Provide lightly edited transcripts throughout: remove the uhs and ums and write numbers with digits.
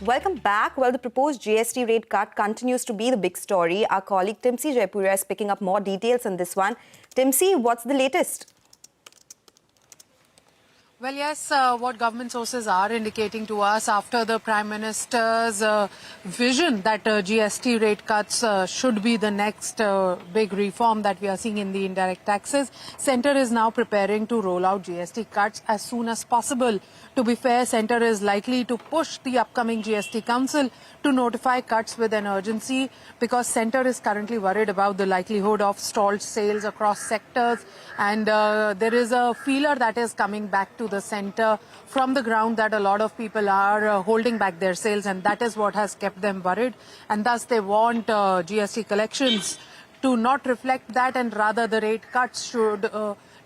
Welcome back. Well, the proposed GST rate cut continues to be the big story. Our colleague Timsi Jaipuria is picking up more details on this one. Timsi, what's the latest? Well, yes, what government sources are indicating to us after the Prime Minister's vision that GST rate cuts should be the next big reform that we are seeing in the indirect taxes, Centre is now preparing to roll out GST cuts as soon as possible. To be fair, Centre is likely to push the upcoming GST Council to notify cuts with an urgency because Centre is currently worried about the likelihood of stalled sales across sectors, and there is a feeler that is coming back to the Centre from the ground that a lot of people are holding back their sales, and that is what has kept them worried, and thus they want GST collections to not reflect that, and rather the rate cuts should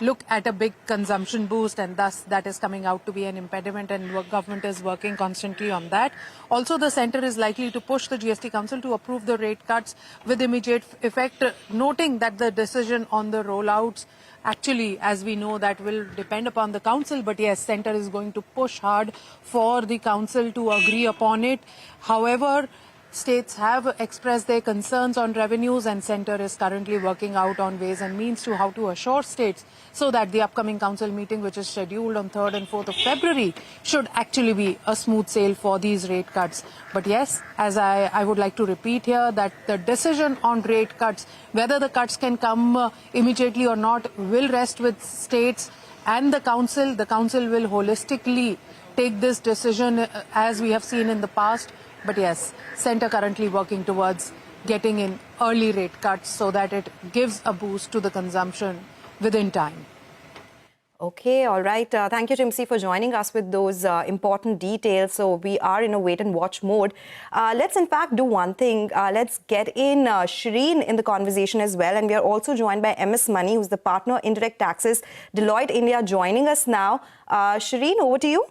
look at a big consumption boost, and thus that is coming out to be an impediment, and government is working constantly on that. Also, the Centre is likely to push the GST Council to approve the rate cuts with immediate effect, noting that the decision on the rollouts actually, as we know, that will depend upon the council, but yes, Centre is going to push hard for the council to agree upon it. However, states have expressed their concerns on revenues, and Centre is currently working out on ways and means to how to assure states so that the upcoming council meeting, which is scheduled on 3rd and 4th of February, should actually be a smooth sail for these rate cuts. But yes, as I would like to repeat here, that the decision on rate cuts, whether the cuts can come immediately or not, will rest with states and the council. The council will holistically take this decision as we have seen in the past. But yes, Centre currently working towards getting in early rate cuts so that it gives a boost to the consumption within time. Okay, all right. Thank you, Timsi, for joining us with those important details. So we are in a wait and watch mode. Let's in fact do one thing. Let's get in Shireen in the conversation as well. And we are also joined by MS Money, who's the partner indirect taxes, Deloitte India, joining us now. Shireen, over to you.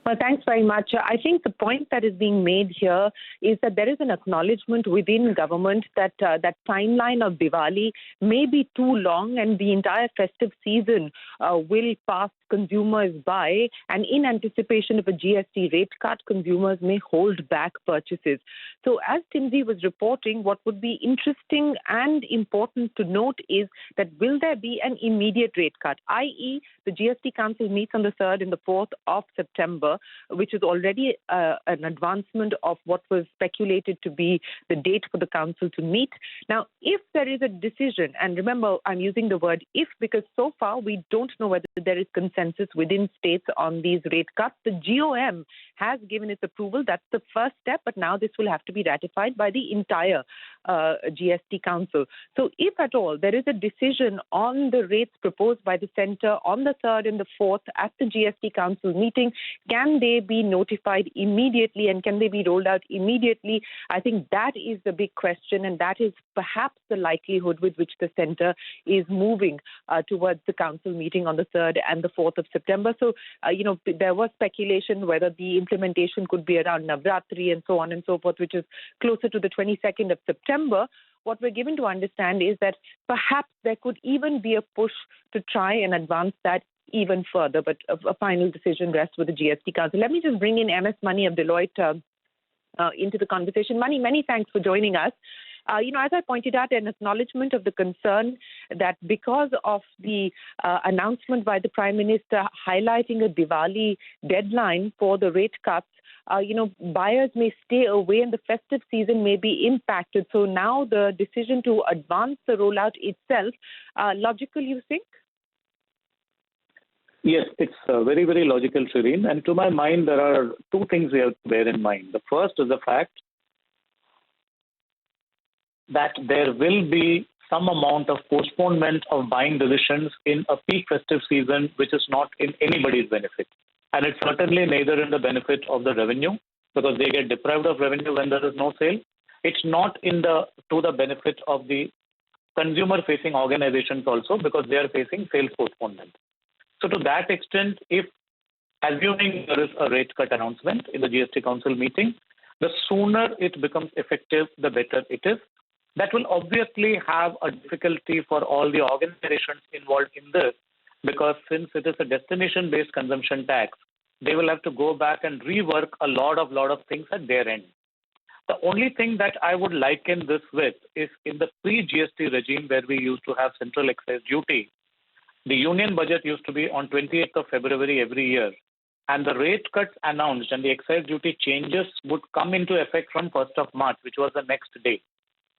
Well, thanks very much. I think the point that is being made here is that there is an acknowledgement within government that that timeline of Diwali may be too long and the entire festive season will pass consumers by, and in anticipation of a GST rate cut, consumers may hold back purchases. So as Timsi was reporting, what would be interesting and important to note is that will there be an immediate rate cut, i.e. the GST Council meets on the 3rd and the 4th of September, which is already an advancement of what was speculated to be the date for the Council to meet. Now, if there is a decision, and remember, I'm using the word if because so far we don't know whether there is consensus within states on these rate cuts. The GOM has given its approval. That's the first step, but now this will have to be ratified by the entire GST Council. So if at all there is a decision on the rates proposed by the Centre on the 3rd and the 4th at the GST Council meeting, can they be notified immediately and can they be rolled out immediately? I think that is the big question, and that is perhaps the likelihood with which the Centre is moving towards the Council meeting on the 3rd and the 4th of September. So, there was speculation whether the implementation could be around Navratri and so on and so forth, which is closer to the 22nd of September. What we're given to understand is that perhaps there could even be a push to try and advance that even further, but a final decision rests with the GST Council. Let me just bring in MS Money of Deloitte into the conversation. Many thanks for joining us. As I pointed out, an acknowledgement of the concern that because of the announcement by the Prime Minister highlighting a Diwali deadline for the rate cuts, buyers may stay away and the festive season may be impacted. So now the decision to advance the rollout itself, logical, you think? Yes, it's very, very logical, Shireen. And to my mind, there are two things we have to bear in mind. The first is the fact that there will be some amount of postponement of buying decisions in a peak festive season, which is not in anybody's benefit. And it's certainly neither in the benefit of the revenue, because they get deprived of revenue when there is no sale. It's not to the benefit of the consumer-facing organizations also, because they are facing sales postponement. So to that extent, if assuming there is a rate cut announcement in the GST Council meeting, the sooner it becomes effective, the better it is. That will obviously have a difficulty for all the organizations involved in this, because since it is a destination-based consumption tax, they will have to go back and rework a lot of things at their end. The only thing that I would liken this with is in the pre-GST regime where we used to have central excise duty, the union budget used to be on 28th of February every year, and the rate cuts announced and the excise duty changes would come into effect from 1st of March, which was the next day.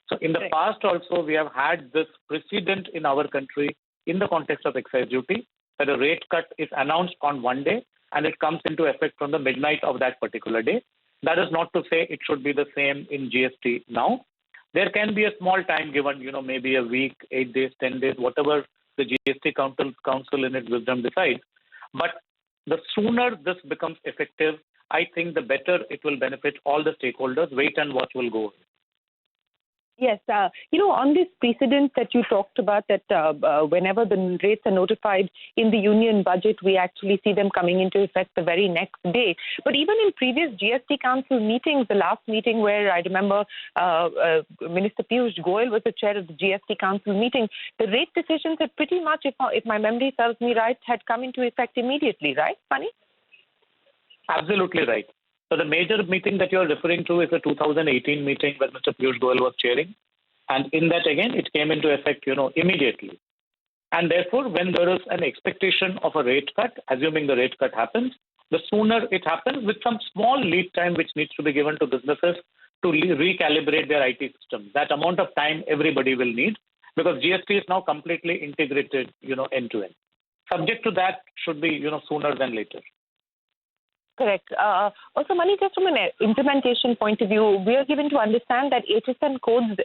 So in the past also, we have had this precedent in our country in the context of excise duty, that a rate cut is announced on one day and it comes into effect from the midnight of that particular day. That is not to say it should be the same in GST now. There can be a small time given, maybe a week, 8 days, 10 days, whatever the GST council in its wisdom decides. But the sooner this becomes effective, I think the better it will benefit all the stakeholders. Wait and watch will go. Yes, on this precedent that you talked about, that whenever the rates are notified in the union budget, we actually see them coming into effect the very next day. But even in previous GST Council meetings, the last meeting where I remember Minister Piyush Goyal was the chair of the GST Council meeting, the rate decisions had pretty much, if my memory serves me right, had come into effect immediately, right, Funny? Absolutely right. So the major meeting that you're referring to is the 2018 meeting where Mr. Piyush Goyal was chairing. And in that, again, it came into effect, immediately. And therefore, when there is an expectation of a rate cut, assuming the rate cut happens, the sooner it happens with some small lead time which needs to be given to businesses to recalibrate their IT systems. That amount of time everybody will need because GST is now completely integrated, end to end. Subject to that should be, sooner than later. Correct. Also, Mani, just from an implementation point of view, we are given to understand that HSN codes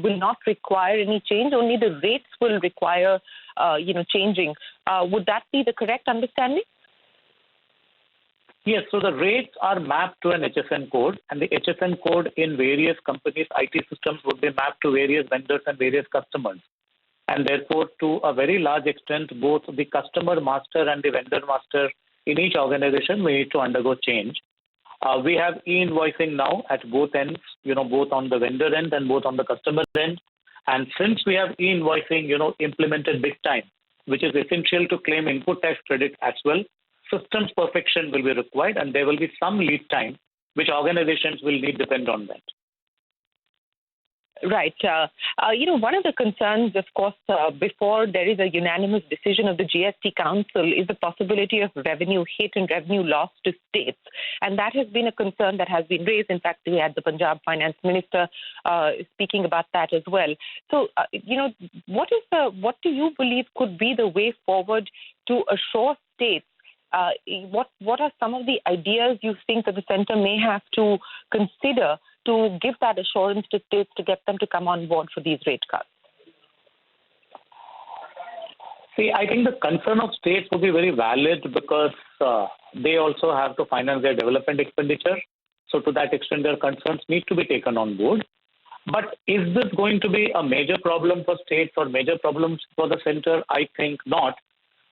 will not require any change. Only the rates will require, changing. Would that be the correct understanding? Yes. So the rates are mapped to an HSN code, and the HSN code in various companies' IT systems would be mapped to various vendors and various customers. And therefore, to a very large extent, both the customer master and the vendor master in each organization may need to undergo change. We have e-invoicing now at both ends, both on the vendor end and both on the customer end. And since we have e-invoicing, implemented big time, which is essential to claim input tax credit as well, systems perfection will be required and there will be some lead time which organizations will need depend on that. Right. One of the concerns, of course, before there is a unanimous decision of the GST Council is the possibility of revenue hit and revenue loss to states. And that has been a concern that has been raised. In fact, we had the Punjab Finance Minister speaking about that as well. So, what do you believe could be the way forward to assure states? What are some of the ideas you think that the centre may have to consider to give that assurance to states to get them to come on board for these rate cuts? See, I think the concern of states will be very valid because they also have to finance their development expenditure. So to that extent, their concerns need to be taken on board. But is this going to be a major problem for states or major problems for the centre? I think not.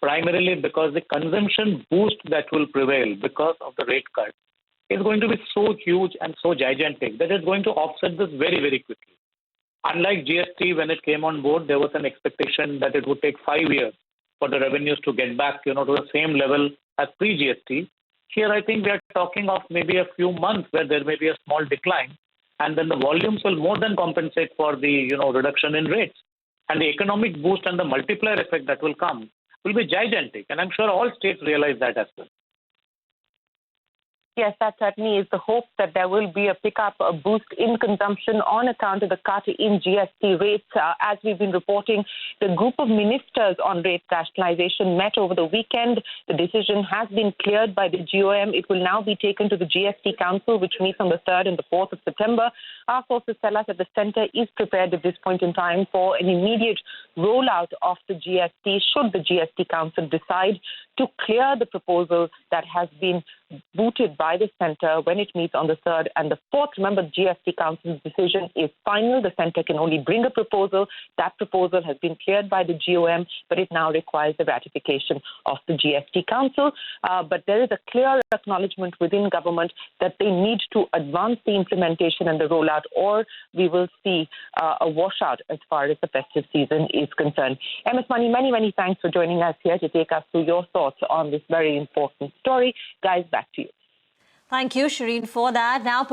Primarily because the consumption boost that will prevail because of the rate cut is going to be so huge and so gigantic that it's going to offset this very, very quickly. Unlike GST, when it came on board, there was an expectation that it would take 5 years for the revenues to get back, to the same level as pre-GST. Here, I think we are talking of maybe a few months where there may be a small decline, and then the volumes will more than compensate for the, reduction in rates. And the economic boost and the multiplier effect that will come will be gigantic. And I'm sure all states realize that as well. Yes, that certainly is the hope that there will be a pickup, a boost in consumption on account of the cut in GST rates. As we've been reporting, the group of ministers on rate rationalisation met over the weekend. The decision has been cleared by the GOM. It will now be taken to the GST Council, which meets on the 3rd and the 4th of September. Our sources tell us that the centre is prepared at this point in time for an immediate rollout of the GST should the GST Council decide to clear the proposal that has been booted by by the centre when it meets on the 3rd and the 4th. Remember, the GST Council's decision is final. The centre can only bring a proposal. That proposal has been cleared by the GOM, but it now requires the ratification of the GST Council. But there is a clear acknowledgement within government that they need to advance the implementation and the rollout, or we will see a washout as far as the festive season is concerned. MS Money, many thanks for joining us here to take us through your thoughts on this very important story. Guys, back to you. Thank you, Shireen, for that. Now,